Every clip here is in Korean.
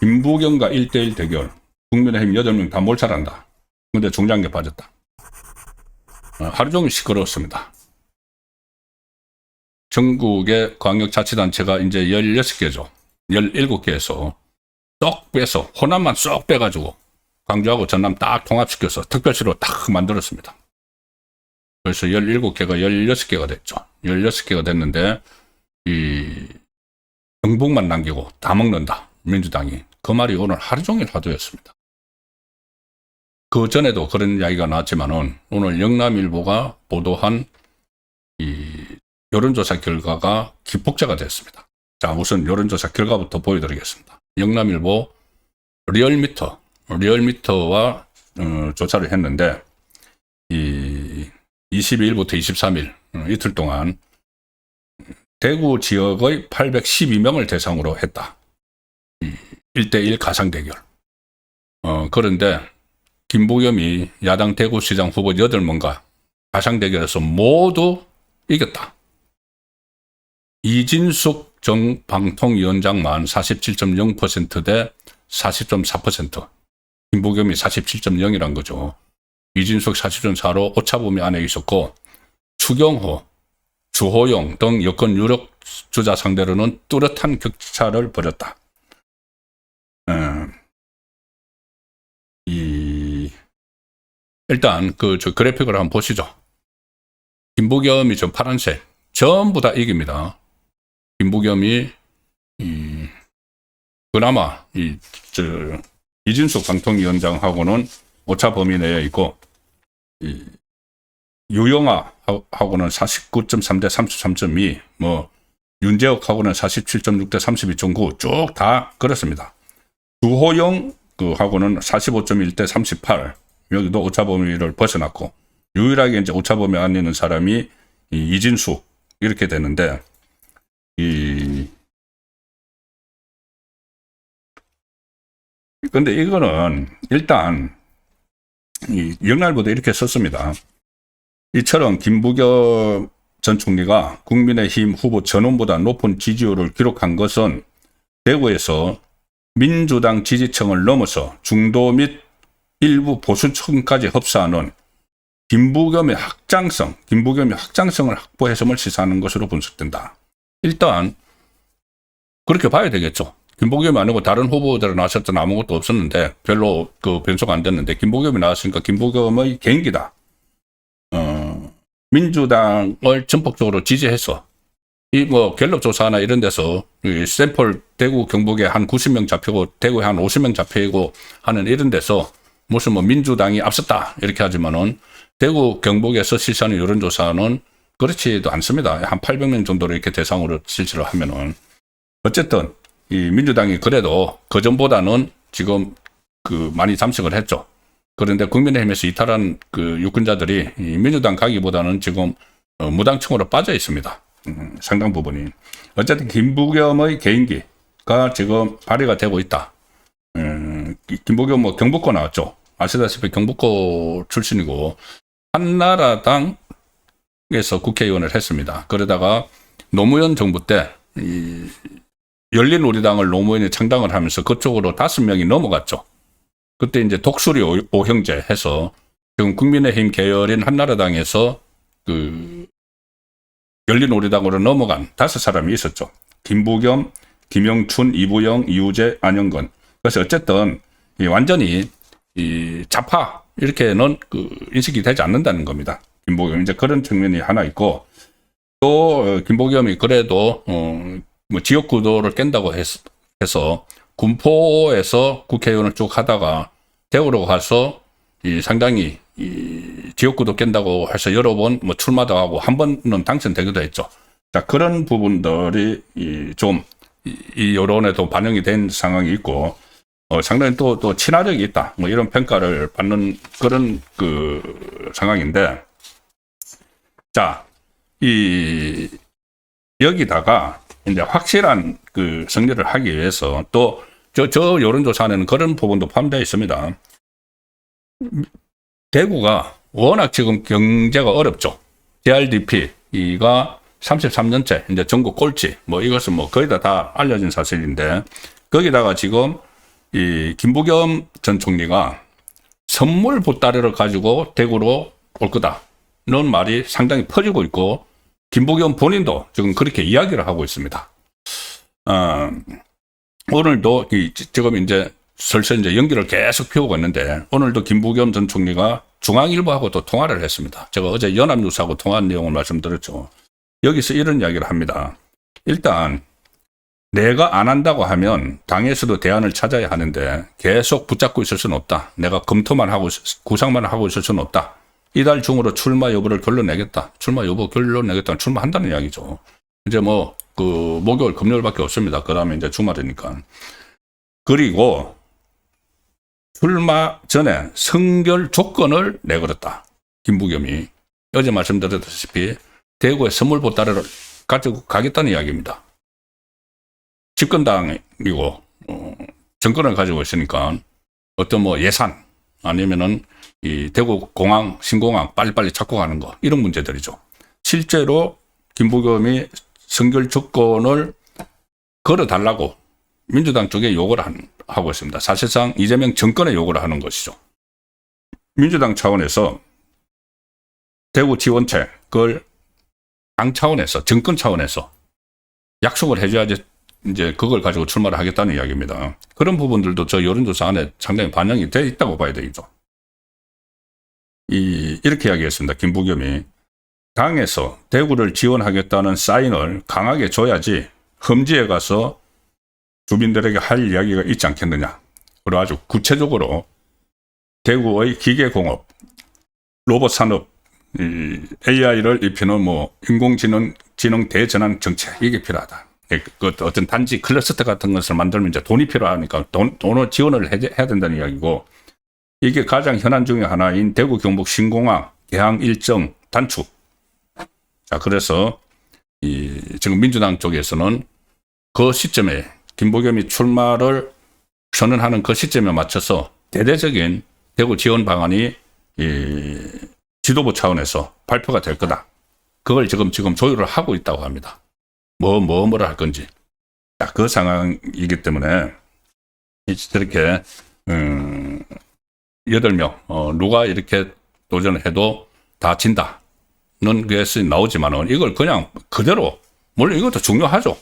김부겸과 1대1 대결. 국민의힘 8명 다 몰살한다. 근데 중장교 빠졌다. 하루 종일 시끄러웠습니다. 전국의 광역자치단체가 이제 16개죠. 17개에서 쏙 빼서 호남만 쏙 빼가지고 광주하고 전남 딱 통합시켜서 특별시로 딱 만들었습니다. 그래서 17개가 16개가 됐죠. 16개가 됐는데 이 경북만 남기고 다 먹는다. 민주당이. 그 말이 오늘 하루 종일 화두였습니다. 그 전에도 그런 이야기가 나왔지만은 오늘 영남일보가 보도한 이 여론조사 결과가 기폭제가 됐습니다. 자, 우선 여론조사 결과부터 보여드리겠습니다. 영남일보 리얼미터와 조사를 했는데 이 22일부터 23일 이틀 동안 대구 지역의 812명을 대상으로 했다. 1대1 가상대결. 그런데 김부겸이 야당 대구시장 후보 8명과 가상대결에서 모두 이겼다. 이진숙 전 방통위원장만 47.0% 대 40.4%. 김부겸이 47.0이란 거죠. 이진숙 40.4로 오차범위 안에 있었고 추경호, 주호영 등 여권 유력 주자 상대로는 뚜렷한 격차를 벌였다. 일단 저 그래픽을 한번 보시죠. 김부겸이 좀 파란색 전부 다 이깁니다. 김부겸이 그나마 이진숙 방통위원장하고는 오차 범위 내에 있고 유영아하고는 49.3 대 33.2, 뭐 윤재옥하고는 47.6 대 32.9 쭉 다 그렇습니다. 주호영 하고는 45.1 대 38. 여기도 오차 범위를 벗어났고 유일하게 이제 오차 범위 안에 있는 사람이 이진숙 이렇게 되는데 근데 이거는 일단 영날보도 이렇게 썼습니다. 이처럼 김부겸 전 총리가 국민의힘 후보 전원보다 높은 지지율을 기록한 것은 대구에서 민주당 지지층을 넘어서 중도 및 일부 보수층까지 흡수하는 김부겸의 확장성을 확보해서을 시사하는 것으로 분석된다. 일단 그렇게 봐야 되겠죠. 김부겸이 아니고 다른 후보들이 나왔을 아무것도 없었는데 별로 변수가 안 됐는데 김부겸이 나왔으니까 김부겸의 개인기다. 민주당을 전폭적으로 지지해서 갤럽 조사나 이런 데서 샘플 대구 경북에 한 90명 잡히고 대구에 한 50명 잡히고 하는 이런 데서 무슨 민주당이 앞섰다 이렇게 하지만은 대구 경북에서 실시하는 여론조사는 그렇지도 않습니다. 한 800명 정도로 이렇게 대상으로 실시를 하면은 어쨌든 이 민주당이 그래도 그전보다는 지금 많이 잠식을 했죠. 그런데 국민의힘에서 이탈한 유권자들이 이 민주당 가기보다는 지금 무당층으로 빠져 있습니다. 상당 부분이. 어쨌든 김부겸의 개인기가 지금 발휘가 되고 있다. 김부겸 경북고 나왔죠. 아시다시피 경북고 출신이고 한나라당에서 국회의원을 했습니다. 그러다가 노무현 정부 때 열린우리당을 노무현이 창당을 하면서 그쪽으로 5명이 넘어갔죠. 그때 이제 독수리 오형제 해서 지금 국민의힘 계열인 한나라당에서 열린우리당으로 넘어간 5사람이 있었죠. 김부겸, 김영춘, 이부영, 이우재, 안영건. 그래서 어쨌든 완전히 좌파 이렇게는 인식이 되지 않는다는 겁니다. 김부겸 이제 그런 측면이 하나 있고 또 김부겸이 그래도 지역구도를 깬다고 해서 군포에서 국회의원을 쭉 하다가 대구로 가서 상당히 지역구도 깬다고 해서 여러 번 출마도 하고 한 번은 당선되기도 했죠. 자, 그런 부분들이 좀 이 여론에도 반영이 된 상황이 있고 상당히 또 친화력이 있다. 이런 평가를 받는 그런 상황인데 자, 여기다가 이제 확실한 승리를 하기 위해서 또 저 여론조사는 그런 부분도 포함되어 있습니다. 대구가 워낙 지금 경제가 어렵죠. JRDP가 33년째 이제 전국 꼴찌, 뭐 이것은 뭐 거의 다 알려진 사실인데, 거기다가 지금 이 김부겸 전 총리가 선물 보따리를 가지고 대구로 올 거다는 말이 상당히 퍼지고 있고, 김부겸 본인도 지금 그렇게 이야기를 하고 있습니다. 오늘도 지금 이제 슬슬 이제 연기를 계속 피우고 있는데, 오늘도 김부겸 전 총리가 중앙일보하고도 통화를 했습니다. 제가 어제 연합뉴스하고 통화한 내용을 말씀드렸죠. 여기서 이런 이야기를 합니다. 일단 내가 안 한다고 하면 당에서도 대안을 찾아야 하는데 계속 붙잡고 있을 수는 없다. 내가 검토만 하고 구상만 하고 있을 수는 없다. 이달 중으로 출마 여부를 결론내겠다. 출마 여부 결론내겠다. 출마한다는 이야기죠. 이제 뭐 그 목요일 금요일밖에 없습니다. 그다음에 이제 주말이니까. 그리고 출마 전에 선결 조건을 내걸었다. 김부겸이 어제 말씀드렸다시피 대구에 선물 보따리를 가지고 가겠다는 이야기입니다. 집권당이고 정권을 가지고 있으니까 어떤 뭐 예산 아니면은 이 대구 공항 신공항 빨리빨리 찾고 가는 거 이런 문제들이죠. 실제로 김부겸이 선결 조건을 걸어달라고 민주당 쪽에 요구를 하고 있습니다. 사실상 이재명 정권에 요구를 하는 것이죠. 민주당 차원에서 대구 지원책을 당 차원에서 정권 차원에서 약속을 해줘야지 이제 그걸 가지고 출마를 하겠다는 이야기입니다. 그런 부분들도 저 여론조사 안에 상당히 반영이 돼 있다고 봐야 되겠죠. 이렇게 이야기했습니다. 김부겸이 당에서 대구를 지원하겠다는 사인을 강하게 줘야지 험지에 가서 주민들에게 할 이야기가 있지 않겠느냐. 그리고 아주 구체적으로 대구의 기계공업, 로봇 산업, AI를 입히는 뭐 인공지능 대전환 정책 이게 필요하다. 그 어떤 단지 클러스터 같은 것을 만들면 이제 돈이 필요하니까 돈을 지원을 해야 된다는 이야기고, 이게 가장 현안 중에 하나인 대구 경북 신공항 개항 일정 단축. 자, 그래서 지금 민주당 쪽에서는 그 시점에 김부겸이 출마를 선언하는 그 시점에 맞춰서 대대적인 대구 지원 방안이 지도부 차원에서 발표가 될 거다. 그걸 지금 조율을 하고 있다고 합니다. 뭐를 할 건지. 자, 그 상황이기 때문에 이렇게 8명 누가 이렇게 도전을 해도 다 진다는 것이 나오지만은 이걸 그냥 그대로, 물론 이것도 중요하죠.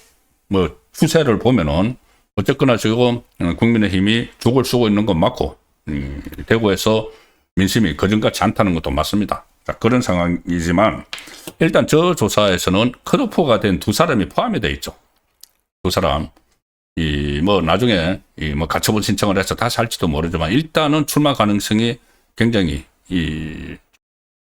뭐 추세를 보면은 어쨌거나 지금 국민의힘이 죽을 쓰고 있는 건 맞고 대구에서 민심이 그전같지 않다는 것도 맞습니다. 자, 그런 상황이지만 일단 저 조사에서는 컷오프가 된 두 사람이 포함이 되어 있죠. 두 사람. 뭐 나중에 뭐 가처분 신청을 해서 다시 할지도 모르지만 일단은 출마 가능성이 굉장히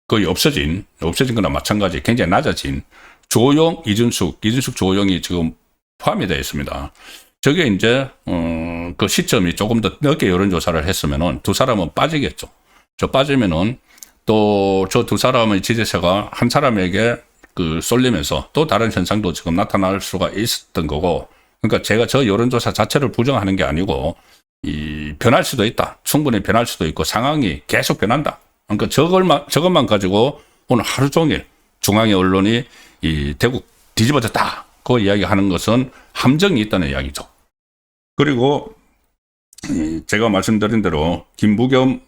거의 없어진 거나 마찬가지 굉장히 낮아진 조용, 이준숙 조용이 지금 포함이 되어 있습니다. 저게 이제 그 시점이 조금 더 늦게 여론조사를 했으면은 두 사람은 빠지겠죠. 저 빠지면은 또 저 두 사람의 지지세가 한 사람에게 쏠리면서 또 다른 현상도 지금 나타날 수가 있었던 거고, 그러니까 제가 저 여론조사 자체를 부정하는 게 아니고 변할 수도 있다. 충분히 변할 수도 있고 상황이 계속 변한다. 그러니까 저것만 가지고 오늘 하루 종일 중앙의 언론이 대구 뒤집어졌다. 그 이야기하는 것은 함정이 있다는 이야기죠. 그리고 제가 말씀드린 대로 김부겸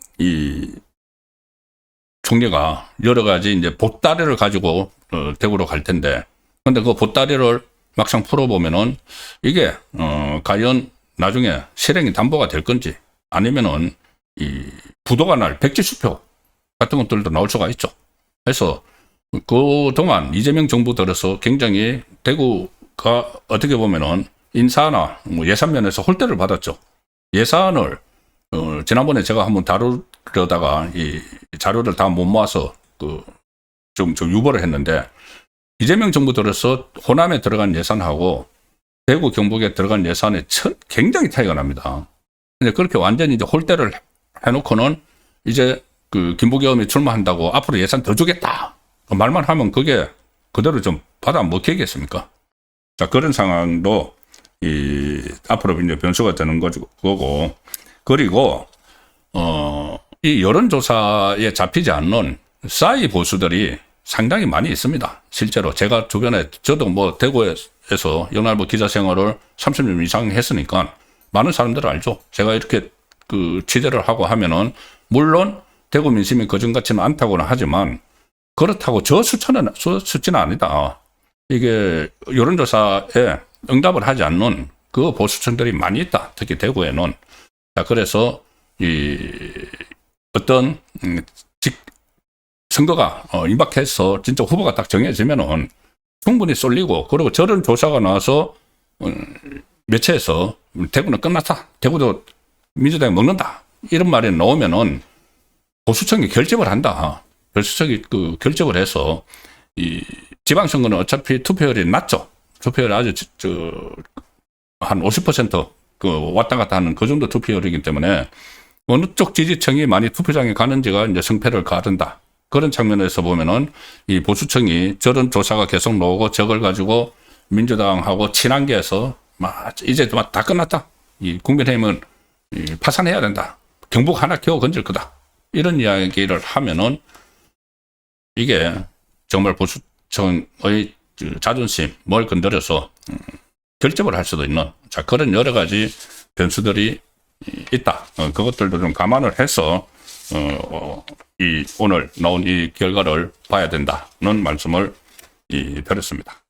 총리가 여러 가지 이제 보따리를 가지고 대구로 갈 텐데, 근데 그 보따리를 막상 풀어보면은 이게 과연 나중에 실행이 담보가 될 건지 아니면은 부도가 날 백지수표 같은 것들도 나올 수가 있죠. 그래서 그동안 이재명 정부 들어서 굉장히 대구가 어떻게 보면은 인사나 뭐 예산 면에서 홀대를 받았죠. 예산을 지난번에 제가 한번 다루려다가 이 자료를 다 못 모아서 좀 유보를 했는데, 이재명 정부 들어서 호남에 들어간 예산하고 대구 경북에 들어간 예산에 굉장히 차이가 납니다. 근데 그렇게 완전히 이제 홀대를 해놓고는 이제 김부겸이 출마한다고 앞으로 예산 더 주겠다 말만 하면 그게 그대로 좀 받아 먹히겠습니까? 자, 그런 상황도 앞으로 이제 변수가 되는 거고, 그리고 이 여론조사에 잡히지 않는 싸이 보수들이 상당히 많이 있습니다. 실제로 제가 주변에 저도 뭐 대구에서 연합부 기자 생활을 30년 이상 했으니까 많은 사람들을 알죠. 제가 이렇게 그 취재를 하고 하면은 물론 대구 민심이 그전같지는 않다고는 하지만 그렇다고 저 수치는 아니다. 이게 여론조사에 응답을 하지 않는 그 보수층들이 많이 있다. 특히 대구에는. 자, 그래서 어떤 선거가 임박해서 진짜 후보가 딱 정해지면은 충분히 쏠리고, 그리고 저런 조사가 나와서 매체에서 대구는 끝났다. 대구도 민주당이 먹는다. 이런 말이 나오면은 보수층이 결집을 한다. 보수층이 결집을 해서 이 지방선거는 어차피 투표율이 낮죠. 투표율이 아주 한 50% 왔다 갔다 하는 그 정도 투표율이기 때문에 어느 쪽 지지층이 많이 투표장에 가는지가 이제 승패를 가른다. 그런 측면에서 보면은 이 보수층이 저런 조사가 계속 나오고 저걸 가지고 민주당하고 친한 게 해서 이제 다 끝났다. 이 국민의힘은 파산해야 된다. 경북 하나 겨우 건질 거다. 이런 이야기를 하면은 이게 정말 보수층의 자존심, 뭘 건드려서 결집을 할 수도 있는, 자, 그런 여러 가지 변수들이 있다. 그것들도 좀 감안을 해서 오늘 나온 이 결과를 봐야 된다는 말씀을 드렸습니다.